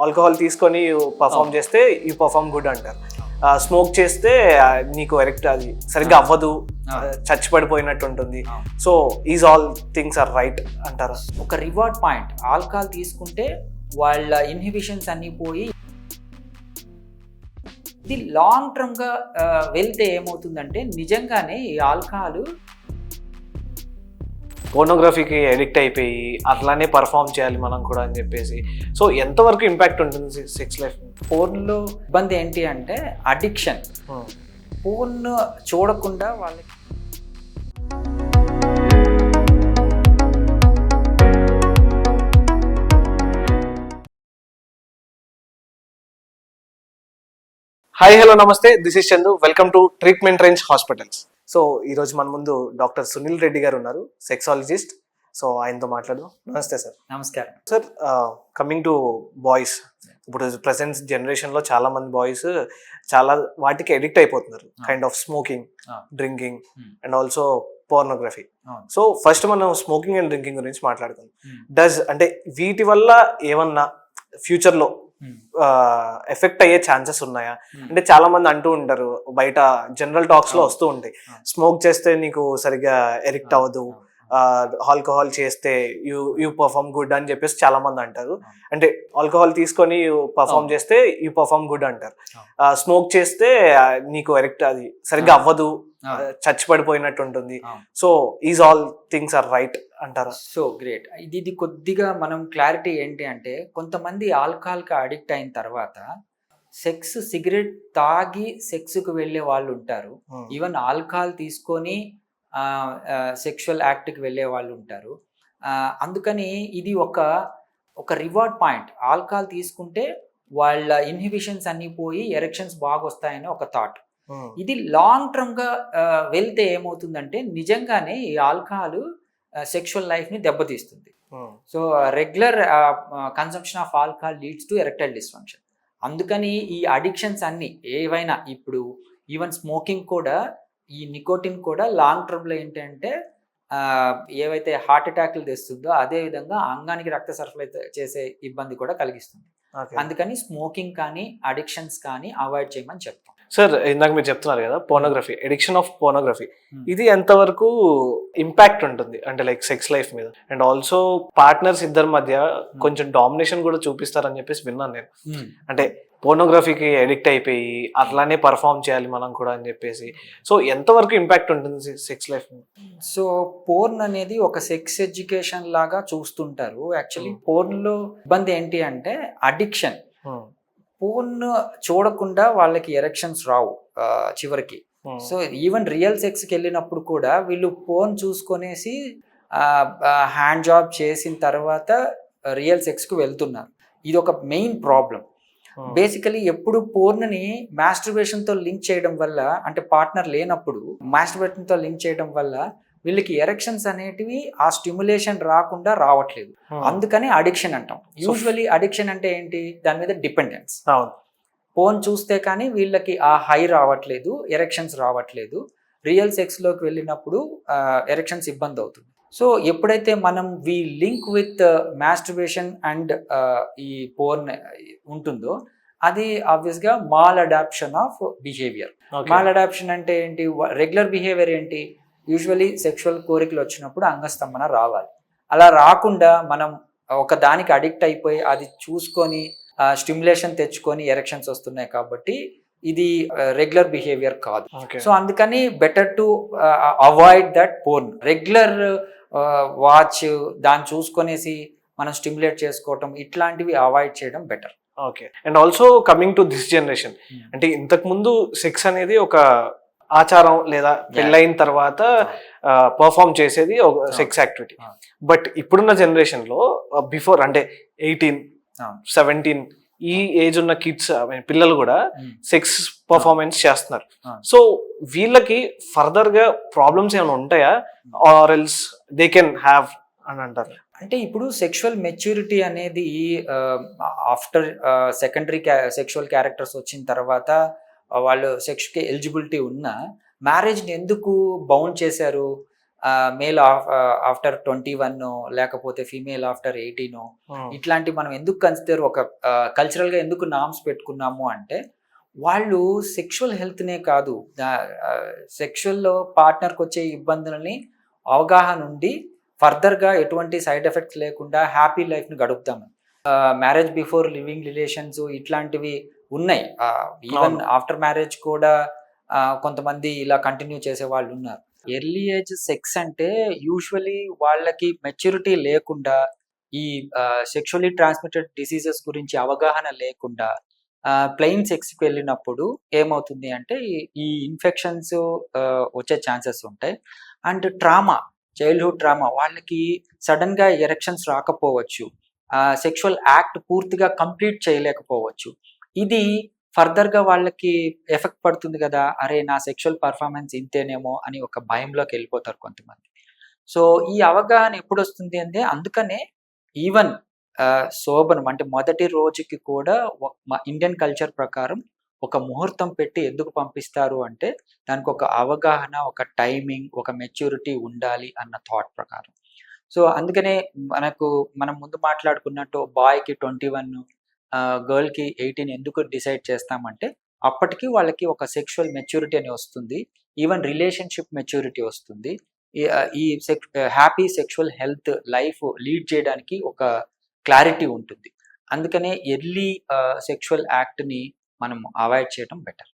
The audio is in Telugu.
ఆల్కహాల్ తీసుకొని పర్ఫామ్ చేస్తే యూ పర్ఫామ్ గుడ్ అంటారు. స్మోక్ చేస్తే నీకు ఎరెక్ట్ అది సరిగ్గా అవ్వదు, చచ్చి పడిపోయినట్టు ఉంటుంది. So is all things are right అంటారా? ఒక రివార్డ్ పాయింట్ ఆల్కహాల్ తీసుకుంటే వాళ్ళ ఇన్హిబిషన్స్ అన్నీ పోయి ఇది లాంగ్ టర్మ్గా వెళ్తే ఏమవుతుందంటే నిజంగానే ఈ ఆల్కహాల్ పోర్నోగ్రఫీకి ఎడిక్ట్ అయిపోయి అట్లానే పర్ఫామ్ చేయాలి మనం కూడా అని చెప్పేసి. సో ఎంతవరకు ఇంపాక్ట్ ఉంటుంది సెక్స్ లైఫ్? ఫోన్లో ఇబ్బంది ఏంటి అంటే అడిక్షన్. ఫోన్ చూడకుండా వాళ్ళకి హాయ్ హలో నమస్తే, this is Chandu. Welcome to treatment range hospitals. So ఈరోజు మన ముందు డాక్టర్ సునీల్ రెడ్డి గారు ఉన్నారు, సెక్సాలజిస్ట్. సో ఆయనతో మాట్లాడదాం. నమస్తే సార్. నమస్కారం సార్, కమింగ్ టు బాయ్స్, ఇప్పుడు ప్రజెంట్ జనరేషన్లో చాలా మంది బాయ్స్ చాలా వాటికి ఎడిక్ట్ అయిపోతున్నారు. Kind of smoking, drinking and also pornography. So first మనం స్మోకింగ్ అండ్ డ్రింకింగ్ గురించి మాట్లాడుకుందాం. అంటే వీటి వల్ల ఏమన్నా ఫ్యూచర్లో ఎఫెక్ట్ అయ్యే ఛాన్సెస్ ఉన్నాయా? అంటే చాలా మంది అంటూ ఉంటారు, బయట జనరల్ టాక్స్ లో వస్తూ ఉంటాయి, స్మోక్ చేస్తే నీకు సరిగ్గా ఎడిక్ట్ అవ్వదు, ఆల్కహాల్ చేస్తే యూ పర్ఫామ్ గుడ్ అని చెప్పేసి చాలా మంది అంటారు. అంటే ఆల్కహాల్ తీసుకొని పర్ఫామ్ చేస్తే యూ పర్ఫామ్ గుడ్ అంటారు. స్మోక్ చేస్తే నీకు ఎడిక్ట్ అది సరిగ్గా అవ్వదు, చచ్చి పడిపోయినట్టు ఉంటుంది. So is all things are right అంటారా? So great. ఇది కొద్దిగా మనం క్లారిటీ ఏంటి అంటే, కొంతమంది ఆల్కహాల్కి అడిక్ట్ అయిన తర్వాత సిగరెట్ తాగి సెక్స్కి వెళ్ళే వాళ్ళు ఉంటారు. ఈవెన్ ఆల్కహాల్ తీసుకొని సెక్షువల్ యాక్ట్కి వెళ్ళే వాళ్ళు ఉంటారు. అందుకని ఇది ఒక రివార్డ్ పాయింట్. ఆల్కహాల్ తీసుకుంటే వాళ్ళ ఇన్హిబిషన్స్ అన్నీ పోయి ఎరెక్షన్స్ బాగా వస్తాయని ఒక థాట్. ఇది లాంగ్ టర్మ్గా వెళ్తే ఏమవుతుందంటే నిజంగానే ఈ ఆల్కహాల్ సెక్షువల్ లైఫ్ని దెబ్బతీస్తుంది. So regular consumption of alcohol leads to erectile dysfunction. అందుకని ఈ అడిక్షన్స్ అన్నీ ఏవైనా, ఇప్పుడు ఈవెన్ స్మోకింగ్ కూడా, ఈ నికోటిన్ కూడా లాంగ్ టర్మ్లో ఏంటంటే ఏవైతే హార్ట్ అటాక్లు తెస్తుందో అదేవిధంగా అంగానికి రక్త సరఫరా చేసే ఇబ్బంది కూడా కలిగిస్తుంది. అందుకని స్మోకింగ్ కానీ అడిక్షన్స్ కానీ అవాయిడ్ చేయమని చెప్తాం. సార్, ఇందాక మీరు చెప్తున్నారు కదా పోర్నోగ్రఫీ, ఎడిక్షన్ ఆఫ్ పోర్నోగ్రఫీ, ఇది ఎంతవరకు ఇంపాక్ట్ ఉంటుంది అంటే లైక్ సెక్స్ లైఫ్ మీద? అండ్ ఆల్సో పార్ట్నర్స్ ఇద్దరి మధ్య కొంచెం డామినేషన్ కూడా చూపిస్తారని చెప్పేసి విన్నాను నేను. అంటే పోర్నోగ్రఫీకి ఎడిక్ట్ అయిపోయి అట్లానే పర్ఫామ్ చేయాలి మనం కూడా అని చెప్పేసి. సో ఎంతవరకు ఇంపాక్ట్ ఉంటుంది సెక్స్ లైఫ్? సో పోర్న్ అనేది ఒక సెక్స్ ఎడ్యుకేషన్ లాగా చూస్తుంటారు. యాక్చువల్లీ పోర్న్లో ఇబ్బంది ఏంటి అంటే అడిక్షన్. పోర్న్ చూడకుండా వాళ్ళకి ఎరెక్షన్స్ రావు చివరికి. సో ఈవెన్ రియల్ సెక్స్కి వెళ్ళినప్పుడు కూడా వీళ్ళు పోర్న్ చూసుకొనేసి హ్యాండ్ జాబ్ చేసిన తర్వాత రియల్ సెక్స్కి వెళ్తున్నారు. ఇది ఒక మెయిన్ ప్రాబ్లం. బేసికలీ ఎప్పుడు పోర్న్ని మాస్టర్బేషన్తో లింక్ చేయడం వల్ల, అంటే పార్ట్నర్ లేనప్పుడు మాస్టర్బేషన్తో లింక్ చేయడం వల్ల వీళ్ళకి ఎరెక్షన్స్ అనేటివి ఆ స్టిమ్యులేషన్ రాకుండా రావట్లేదు. అందుకని అడిక్షన్ అంటాం. యూజువలీ అడిక్షన్ అంటే ఏంటి? దాని మీద డిపెండెన్స్. పోర్న్ చూస్తే కానీ వీళ్ళకి ఆ హై రావట్లేదు, ఎరెక్షన్స్ రావట్లేదు. రియల్ సెక్స్లోకి వెళ్ళినప్పుడు ఎరెక్షన్స్ ఇబ్బంది అవుతుంది. సో ఎప్పుడైతే మనం లింక్ విత్ మాస్టర్బేషన్ అండ్ ఈ పోర్న్ ఉంటుందో అది ఆబ్వియస్గా maladaptation of behaviour. Maladaptation అంటే ఏంటి? రెగ్యులర్ బిహేవియర్ ఏంటి? యూజువలీ సెక్షువల్ కోరికలు వచ్చినప్పుడు అంగస్తంభన రావాలి. అలా రాకుండా మనం ఒక దానికి అడిక్ట్ అయిపోయి అది చూసుకొని స్టిమ్యులేషన్ తెచ్చుకొని ఎరెక్షన్స్ వస్తున్నాయి కాబట్టి ఇది రెగ్యులర్ బిహేవియర్ కాదు. సో అందుకని better to avoid that porn. Regular watch దాన్ని చూసుకొనేసి మనం స్టిమ్యులేట్ చేసుకోవటం, ఇట్లాంటివి అవాయిడ్ చేయడం better. Okay. And also coming to this generation, అంటే ఇంతకు ముందు సెక్స్ అనేది ఒక ఆచారం లేదా పెళ్ళైన తర్వాత పర్ఫామ్ చేసేది ఒక సెక్స్ యాక్టివిటీ. బట్ ఇప్పుడున్న జనరేషన్లో బిఫోర్ అంటే 18, 17 ఈ ఏజ్ ఉన్న కిడ్స్ పిల్లలు కూడా సెక్స్ పర్ఫార్మెన్స్ చేస్తున్నారు. సో వీళ్ళకి ఫర్దర్ గా ప్రాబ్లమ్స్ ఏమైనా ఉంటాయా, or else they can have అని అంటారు? అంటే ఇప్పుడు సెక్షువల్ మెచ్యూరిటీ అనేది ఆఫ్టర్ సెకండరీ సెక్షువల్ క్యారెక్టర్స్ వచ్చిన తర్వాత వాళ్ళు సెక్స్కి ఎలిజిబిలిటీ ఉన్న మ్యారేజ్ని ఎందుకు బౌండ్ చేశారు? మేల్ ఆఫ్టర్ 21 లేకపోతే ఫీమేల్ ఆఫ్టర్ 18 ఇట్లాంటి మనం ఎందుకు కన్సిడర్ ఒక కల్చరల్గా ఎందుకు నామ్స్ పెట్టుకున్నాము అంటే వాళ్ళు సెక్షువల్ హెల్త్నే కాదు సెక్షువల్లో పార్ట్నర్కి వచ్చే ఇబ్బందులని అవగాహన ఉండి ఫర్దర్గా ఎటువంటి సైడ్ ఎఫెక్ట్స్ లేకుండా హ్యాపీ లైఫ్ని గడుపుతాము. మ్యారేజ్ బిఫోర్ లివింగ్ రిలేషన్స్ ఇట్లాంటివి ఉన్నాయి. ఈవెన్ ఆఫ్టర్ మ్యారేజ్ కూడా కొంతమంది ఇలా కంటిన్యూ చేసే వాళ్ళు ఉన్నారు. ఎర్లీ ఏజ్ సెక్స్ అంటే యూజువలీ వాళ్ళకి మెచ్యూరిటీ లేకుండా ఈ సెక్షువల్లీ ట్రాన్స్మిటెడ్ డిసీజెస్ గురించి అవగాహన లేకుండా ప్లెయిన్ సెక్స్కి వెళ్ళినప్పుడు ఏమవుతుంది అంటే ఈ ఇన్ఫెక్షన్స్ వచ్చే ఛాన్సెస్ ఉంటాయి. అండ్ ట్రామా, చైల్డ్హుడ్ ట్రామా, వాళ్ళకి సడన్గా ఎరెక్షన్స్ రాకపోవచ్చు, సెక్షువల్ యాక్ట్ పూర్తిగా కంప్లీట్ చేయలేకపోవచ్చు. ఇది ఫర్దర్గా వాళ్ళకి ఎఫెక్ట్ పడుతుంది కదా, అరే నా సెక్షువల్ పర్ఫార్మెన్స్ ఇంతేనేమో అని ఒక భయంలోకి వెళ్ళిపోతారు కొంతమంది. సో ఈ అవగాహన ఎప్పుడు వస్తుంది అంటే అందుకనే ఈవెన్ శోభనం అంటే మొదటి రోజుకి కూడా ఇండియన్ కల్చర్ ప్రకారం ఒక ముహూర్తం పెట్టి ఎందుకు పంపిస్తారు అంటే దానికి ఒక అవగాహన, ఒక టైమింగ్, ఒక మెచ్యూరిటీ ఉండాలి అన్న థాట్ ప్రకారం. సో అందుకనే మనం ముందు మాట్లాడుకున్నట్టు బాయ్కి 21, గర్ల్కి 18 ఎందుకు డిసైడ్ చేస్తామంటే అప్పటికి వాళ్ళకి ఒక సెక్షువల్ మెచ్యూరిటీ అని వస్తుంది, ఈవెన్ రిలేషన్షిప్ మెచ్యూరిటీ వస్తుంది, ఈ happy sexual health life lead చేయడానికి ఒక క్లారిటీ ఉంటుంది. అందుకనే ఎర్లీ సెక్షువల్ యాక్ట్ని మనం అవాయిడ్ చేయడం బెటర్.